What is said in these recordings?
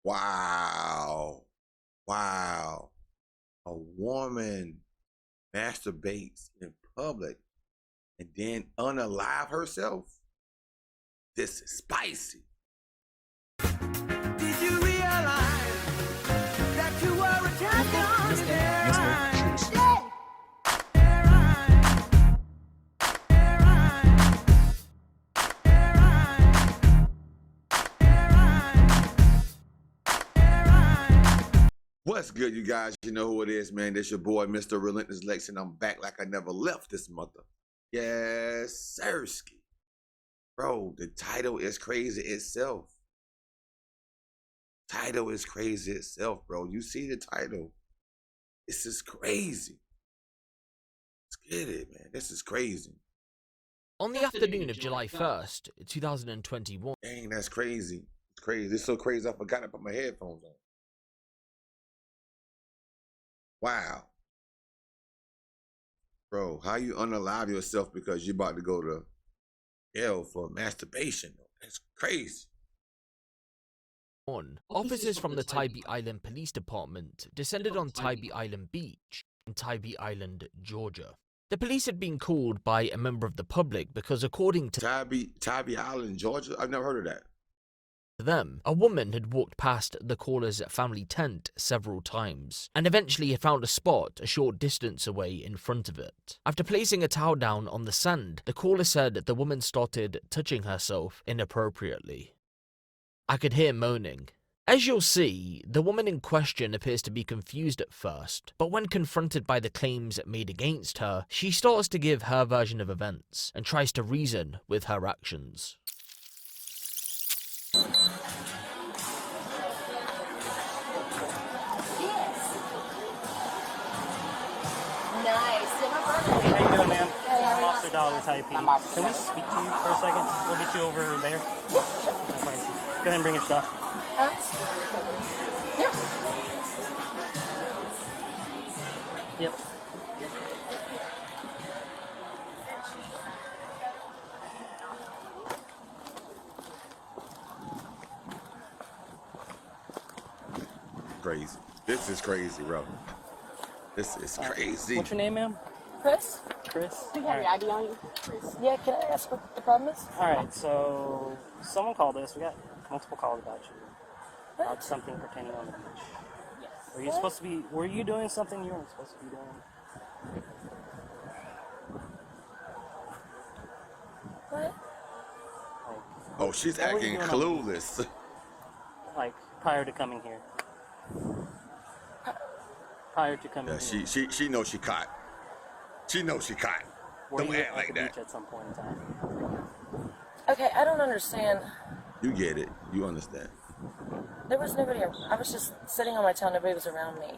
Wow. Wow. A woman masturbates in public and then unalive herself? This is spicy. Did you realize that you were a champion in their eyes? Their eyes. Their eyes. Their eyes. Their eyes. Their eyes. What's good, you guys? You know who it is, man. This your boy, Mr. Relentless Lex, and I'm back like I never left this mother. Yes, sirski. Bro, the title is crazy itself. Title is crazy itself, bro. You see the title. This is crazy. Let's get it, man. This is crazy. On the afternoon of July 1st, 2021. Dang, that's crazy. It's crazy. It's so crazy I forgot to put my headphones on. Wow. Bro, how you unalive yourself because you're about to go to jail for masturbation? That's crazy. Officers from the Tybee Island Police Department descended on Tybee Island Beach in Tybee Island, Georgia. The police had been called by a member of the public because, according to Tybee Island, Georgia? I've never heard of that. them, a woman had walked past the caller's family tent several times and eventually had found a spot a short distance away in front of it. After placing a towel down on the sand, the caller said the woman started touching herself inappropriately. I could hear moaning. As you'll see, the woman in question appears to be confused at first, but when confronted by the claims made against her, she starts to give her version of events and tries to reason with her actions. Nice. How you doing, ma'am? I'm Officer Dollar Type. Can we speak to you for a second? We'll get you over there. Go ahead and bring your stuff. Yeah. Yep. Crazy. This is crazy, bro. This is crazy. What's your name, ma'am? Chris? Chris? Do you have your ID on you? Chris? Yeah, can I ask what the problem is? Alright, so someone called us. We got multiple calls about you. About something pertaining on the beach. Yes. Were you supposed to be, were you doing something you weren't supposed to be doing? What? Like, Oh, she's What were acting you doing on the clueless. like prior to coming here? Prior to coming Yeah, here. she knows she caught. She knows she caught. Were Don't you act at like the that. beach at some point in time? Okay, I don't understand. You get it. You understand. There was nobody. I was just sitting on my towel. Nobody was around me.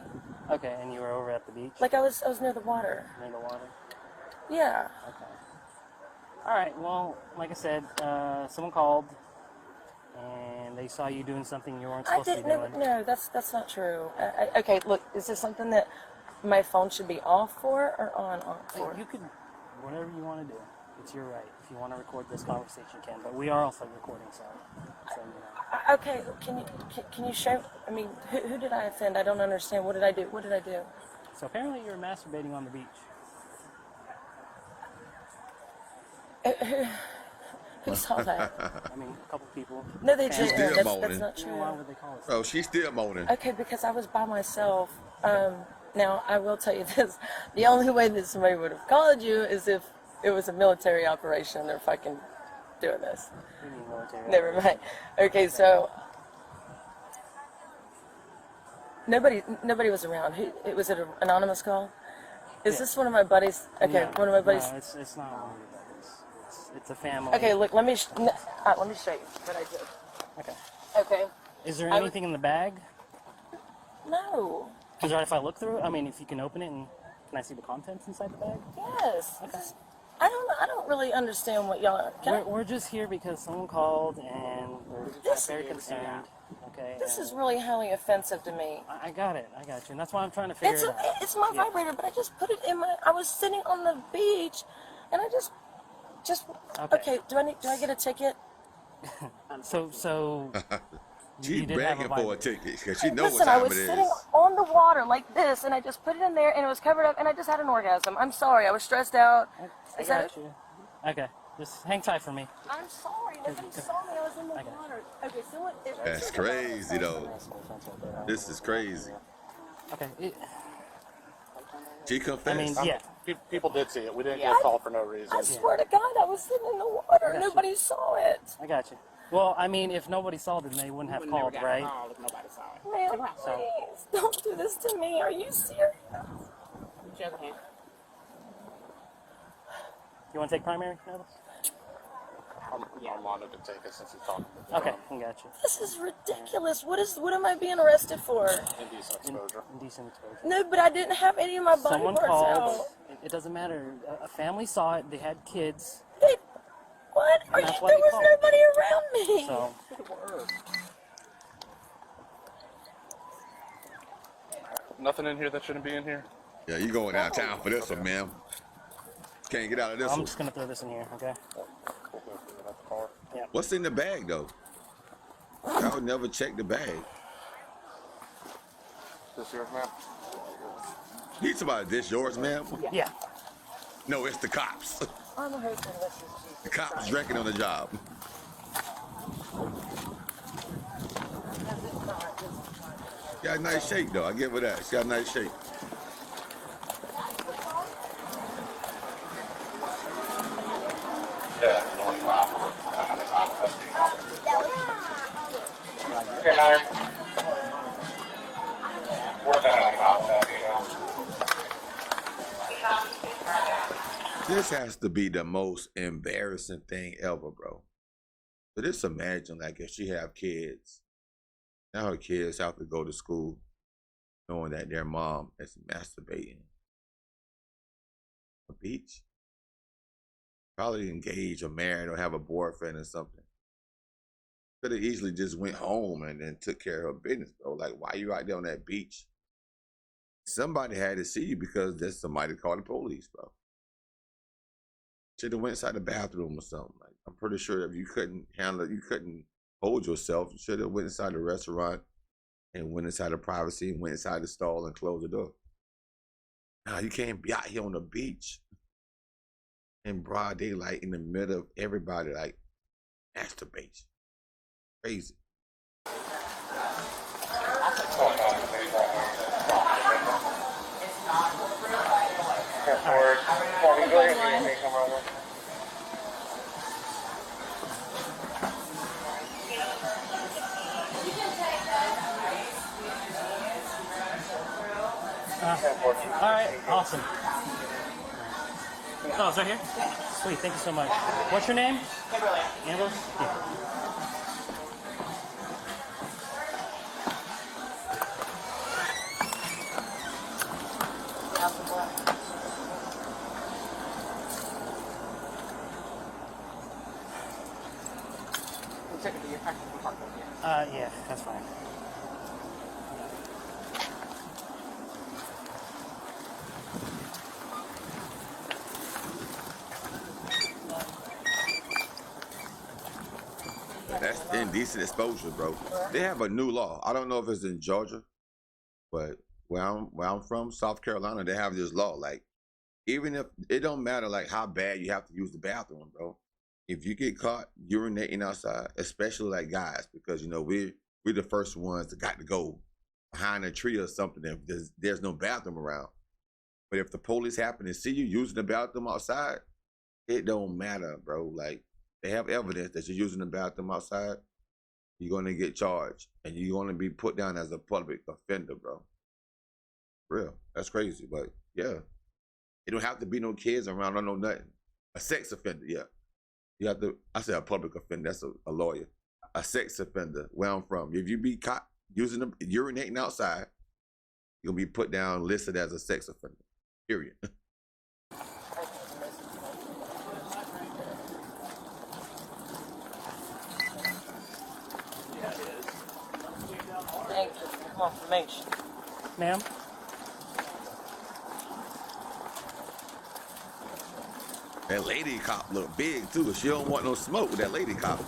Okay, and you were over at the beach? Like I was near the water. Near the water? Yeah. Okay. Alright, well, like I said, someone called and they saw you doing something you weren't I supposed to be didn't. doing. No, that's not true. Okay, look, is this something that my phone should be off for or on for? You could, whatever you want to do. It's your right. If you want to record this conversation, you can. But we are also recording, so you know. Okay, can you show? I mean, who did I offend? I don't understand. What did I do? What did I do? So apparently you were masturbating on the beach. Who saw that? I mean, a couple people. No, they She's didn't. still That's moaning. not Why true. would they call us? Oh, she's still moaning. Okay, because I was by myself. Now, I will tell you this. The only way that somebody would have called you is if it was a military operation. They're fucking doing this. We need military. Never mind. Okay, so nobody was around. Was it an anonymous call? Is this one of my buddies? Okay, No, one of my buddies. No, it's not one of your buddies. It's a family. Okay, look, let me show you what I did. Okay. Okay. Is there I would- anything in the bag? No. Is it if I look through it? I mean, if you can open it and can I see the contents inside the bag? Yes. Okay. I don't really understand what y'all. We're just here because someone called and we're This- very concerned. Okay. This and is really highly offensive to me. I got it. I got you. And that's why I'm trying to figure it out. It's my Yeah. vibrator, but I just put it in my. I was sitting on the beach, and I just. Okay. Okay. Do I get a ticket? So She's did have a begging for a vibrator. ticket because she knows Listen, what I time was it sitting is. on the water like this, and I just put it in there, and it was covered up, and I just had an orgasm. I'm sorry. I was stressed out. I Is that got you. Okay, just hang tight for me. I'm sorry. Nobody saw me. I was in the water. Okay, someone. That's crazy, though. This is crazy. Okay. She I confessed. mean, yeah. People did see it. We didn't get a call for no reason. I swear to God, I was sitting in the water. Nobody saw it. I got you. Well, I mean, if nobody saw it, then they wouldn't have called, right? Nobody saw it. Man, please don't do this to me. Are you serious? You want to take primary notice? I'm on it to take it since he's talking. Okay, I got you. This is ridiculous. What am I being arrested for? Indecent exposure. Indecent exposure. No, but I didn't have any of my body Someone parts called. out. It doesn't matter. A family saw it. They had kids. They, what? Are you, That's there why they was called. nobody around me. So, Nothing in here that shouldn't be in here. Yeah, you going downtown for this one, ma'am. Can't get out of this I'm one. just gonna throw this in here, okay? What's in the bag, though? I would never check the bag. This yours, ma'am? You somebody, this yours, ma'am? Yeah. No, it's the cops. I'm a husband. The cops wrecking on the job. Got a nice shape, though. I give her that. She got a nice shape. This has to be the most embarrassing thing ever, bro. So just imagine, like, if she have kids, now her kids have to go to school knowing that their mom is masturbating. A beach? Probably engaged or married or have a boyfriend or something. Could have easily just went home and then took care of her business, bro. Like, why you out there on that beach? Somebody had to see you because there's somebody called the police, bro. Should have went inside the bathroom or something. Like, I'm pretty sure if you couldn't handle it, you couldn't hold yourself, you should have went inside the restaurant and went inside the privacy and went inside the stall and closed the door. Now, you can't be out here on the beach in broad daylight in the middle of everybody, like, masturbation. Crazy. All right, awesome. Oh, it's right here? Sweet, thank you so much. What's your name? Amber? Yeah. Yeah, that's fine. That's indecent exposure, bro. They have a new law. I don't know if it's in Georgia, but where I'm from, South Carolina, they have this law. Like, even if it don't matter, like, how bad you have to use the bathroom, bro. If you get caught urinating outside, especially like guys, because, you know, we're the first ones that got to go behind a tree or something if there's no bathroom around. But if the police happen to see you using the bathroom outside, it don't matter, bro. Like, they have evidence that you're using the bathroom outside, you're going to get charged. And you're going to be put down as a public offender, bro. Real. That's crazy. But, yeah. It don't have to be no kids around. I don't know nothing. A sex offender, yeah. You have to, I said a public offender, that's a lawyer. A sex offender, where I'm from. If you be caught using them, urinating outside, you're going to be put down, listed as a sex offender. Period. Thank you for the confirmation. Ma'am? That lady cop look big too. She don't want no smoke with that lady cop.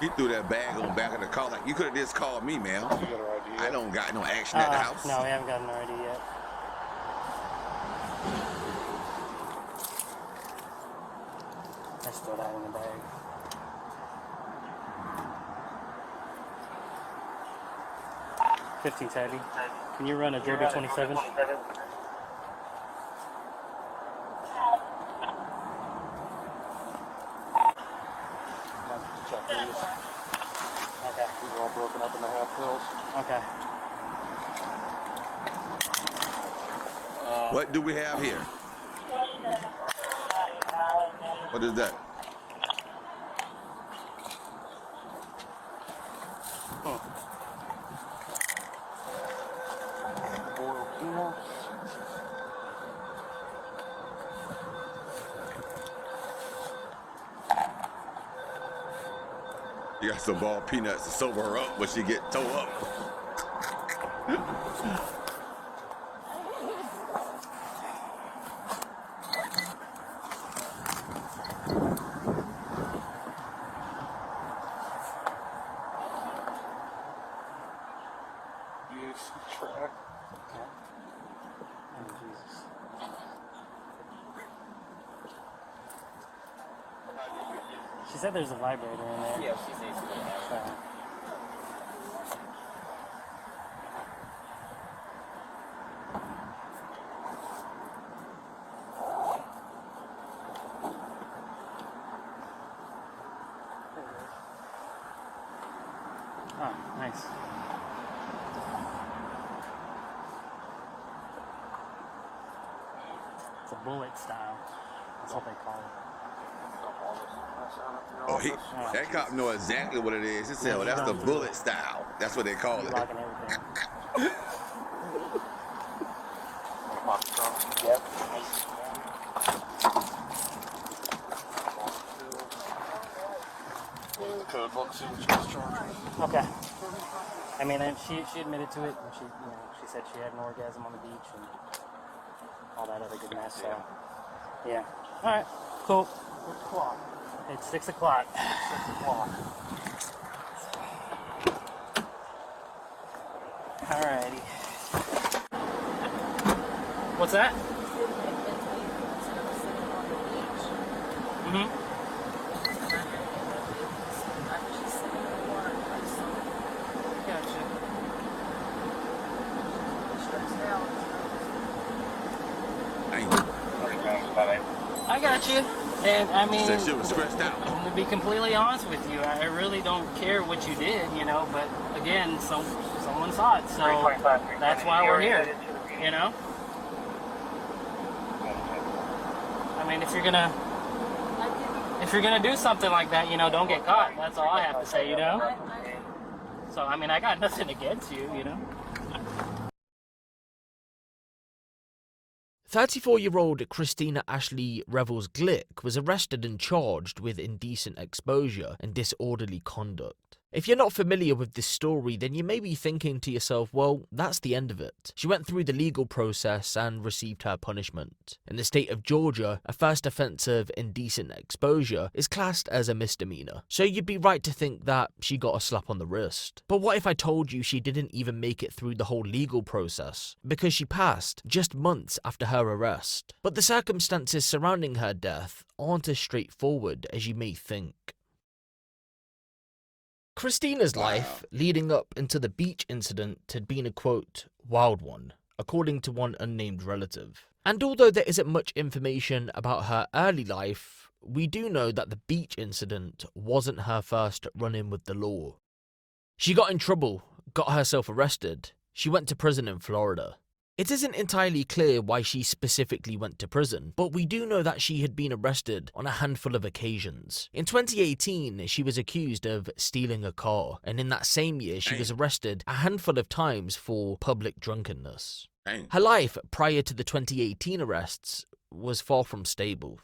He threw that bag on back of the car like, you could have just called me, man. You got her ID? I don't got no action at the house. No, we haven't gotten her ID yet. I still that in the bag. $15's heavy. Can you run a Georgia 27? Check these. Okay. These are all broken up into half pills. Okay. What do we have here? What is that? Boiled peanuts. You got some ball peanuts to sober her up when she get towed up. Use track. Oh, Jesus. She said there's a vibrator in there. Yeah, she says she doesn't have So, oh, nice. It's a bullet style. That's what they call it. Oh, that cop know exactly what it is. He said, well, that's the bullet style. That's what they call it. Locking everything. Box truck. Yep. The code book, see what she was charging. Okay. I mean, and she admitted to it, and she said she had an orgasm on the beach and all that other good mess. So, yeah. All right. Cool. It's 6 o'clock. 6 o'clock. Alrighty. What's that? Mm-hmm. I got you. And I mean, Said she was stressed out. to be completely honest with you, I really don't care what you did, but again, someone saw it, so that's why we're here, I mean, if you're gonna do something like that, don't get caught. That's all I have to say, So, I mean, I got nothing against you, 34-year-old Christina Ashley Revels Glick was arrested and charged with indecent exposure and disorderly conduct. If you're not familiar with this story, then you may be thinking to yourself, well, that's the end of it. She went through the legal process and received her punishment. In the state of Georgia, a first offense of indecent exposure is classed as a misdemeanor, so you'd be right to think that she got a slap on the wrist. But what if I told you she didn't even make it through the whole legal process, because she passed just months after her arrest? But the circumstances surrounding her death aren't as straightforward as you may think. Christina's life leading up into the beach incident had been a, quote, wild one, according to one unnamed relative. And although there isn't much information about her early life, we do know that the beach incident wasn't her first run-in with the law. She got in trouble, got herself arrested. She went to prison in Florida. It isn't entirely clear why she specifically went to prison, but we do know that she had been arrested on a handful of occasions. In 2018, she was accused of stealing a car, and in that same year, she was arrested a handful of times for public drunkenness. Her life prior to the 2018 arrests was far from stable.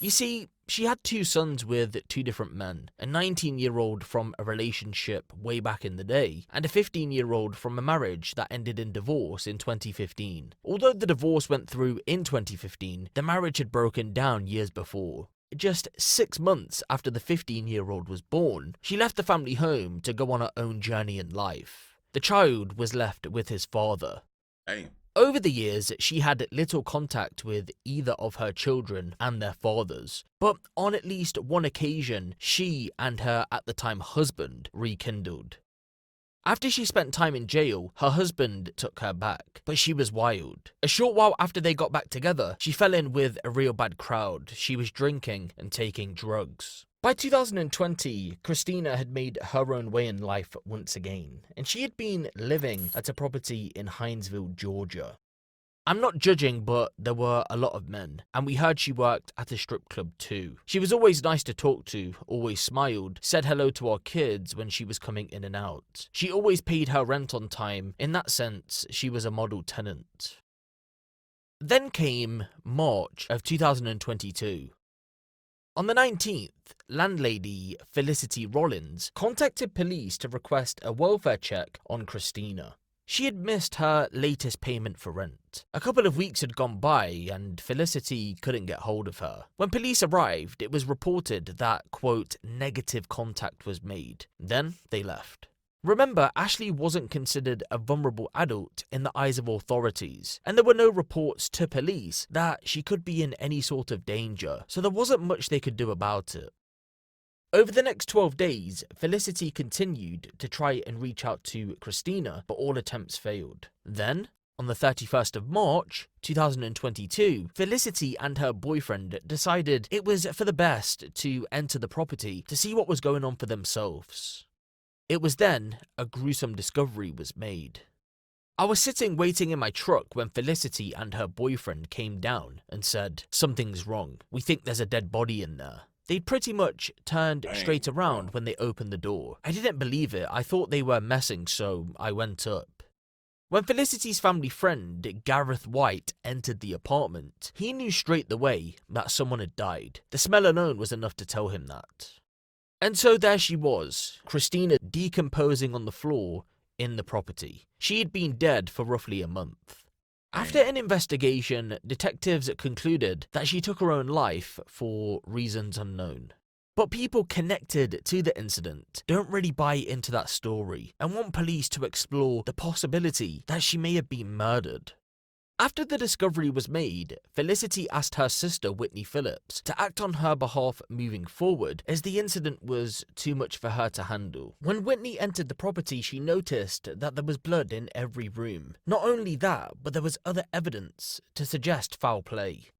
You see, she had 2 sons with 2 different men, a 19-year-old from a relationship way back in the day, and a 15-year-old from a marriage that ended in divorce in 2015. Although the divorce went through in 2015, the marriage had broken down years before. just 6 months after the 15-year-old was born, she left the family home to go on her own journey in life. The child was left with his father. Damn. Over the years, she had little contact with either of her children and their fathers, but on at least one occasion, she and her at the time husband rekindled. After she spent time in jail, her husband took her back, but she was wild. A short while after they got back together, she fell in with a real bad crowd. She was drinking and taking drugs. By 2020, Christina had made her own way in life once again, and she had been living at a property in Hinesville, Georgia. I'm not judging, but there were a lot of men, and we heard she worked at a strip club too. She was always nice to talk to, always smiled, said hello to our kids when she was coming in and out. She always paid her rent on time. In that sense, she was a model tenant. Then came March of 2022. On the 19th, landlady Felicity Rollins contacted police to request a welfare check on Christina. She had missed her latest payment for rent. A couple of weeks had gone by and Felicity couldn't get hold of her. When police arrived, it was reported that, quote, negative contact was made. Then they left. Remember, Ashley wasn't considered a vulnerable adult in the eyes of authorities, and there were no reports to police that she could be in any sort of danger, so there wasn't much they could do about it. Over the next 12 days, Felicity continued to try and reach out to Christina, but all attempts failed. Then, on the 31st of March, 2022, Felicity and her boyfriend decided it was for the best to enter the property to see what was going on for themselves. It was then a gruesome discovery was made. I was sitting waiting in my truck when Felicity and her boyfriend came down and said, "Something's wrong. We think there's a dead body in there." They'd pretty much turned straight around when they opened the door. I didn't believe it. I thought they were messing, so I went up. When Felicity's family friend, Gareth White, entered the apartment, he knew straight away that someone had died. The smell alone was enough to tell him that. And so there she was, Christina decomposing on the floor in the property. She had been dead for roughly a month. After an investigation, detectives concluded that she took her own life for reasons unknown. But people connected to the incident don't really buy into that story and want police to explore the possibility that she may have been murdered. After the discovery was made, Felicity asked her sister Whitney Phillips to act on her behalf moving forward as the incident was too much for her to handle. When Whitney entered the property, she noticed that there was blood in every room. Not only that, but there was other evidence to suggest foul play.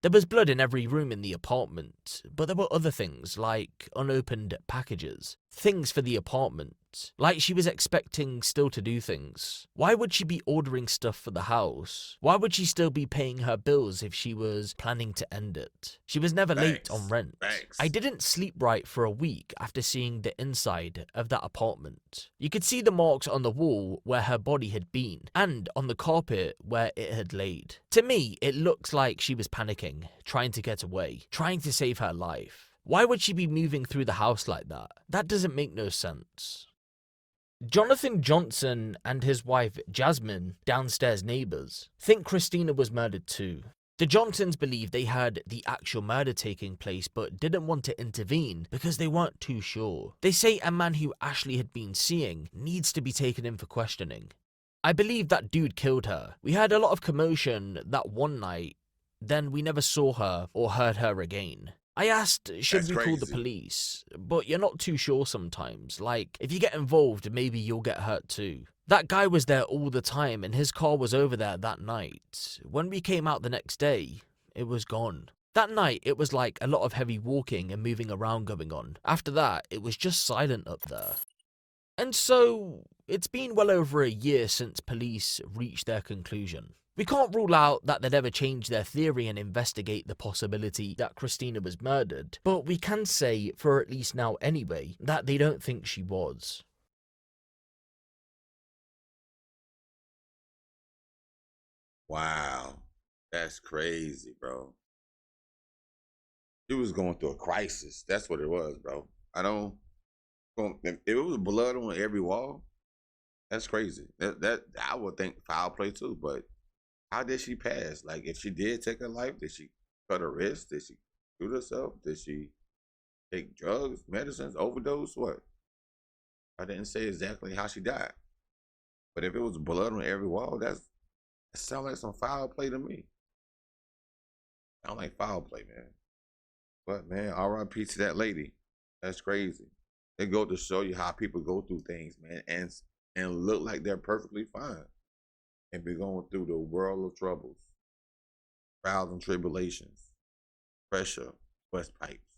There was blood in every room in the apartment, but there were other things like unopened packages, things for the apartment, like she was expecting still to do things. Why would she be ordering stuff for the house? Why would she still be paying her bills if she was planning to end it? She was never late on rent. I didn't sleep right for a week after seeing the inside of that apartment. You could see the marks on the wall where her body had been, and on the carpet where it had laid. To me, it looks like she was panicking, trying to get away, trying to save her life. Why would she be moving through the house like that? That doesn't make no sense. Jonathan Johnson and his wife Jasmine, downstairs neighbours, think Christina was murdered too. The Johnsons believe they heard the actual murder taking place but didn't want to intervene because they weren't too sure. They say a man who Ashley had been seeing needs to be taken in for questioning. I believe that dude killed her. We heard a lot of commotion that one night, then we never saw her or heard her again. I asked, should we call the police? But you're not too sure sometimes. Like, if you get involved, maybe you'll get hurt too. That guy was there all the time and his car was over there that night. When we came out the next day, it was gone. That night, it was like a lot of heavy walking and moving around going on. After that, it was just silent up there. And so, it's been well over a year since police reached their conclusion. We can't rule out that they'd ever change their theory and investigate the possibility that Christina was murdered, but we can say, for at least now anyway, that they don't think she was. Wow. That's crazy, bro. She was going through a crisis. That's what it was, bro. If it was blood on every wall, that's crazy. That I would think foul play too, but how did she pass? Like, if she did take her life, did she cut her wrist? Did she Shoot herself? Did she take drugs, medicines, overdose? What? I didn't say exactly how she died. But if it was blood on every wall, that sounds like some foul play to me. Sound like foul play, man. But man, R.I.P. to that lady. That's crazy. It go to show you how people go through things, man, and look like they're perfectly fine, and be going through the world of troubles, trials and tribulations, pressure, bust pipes.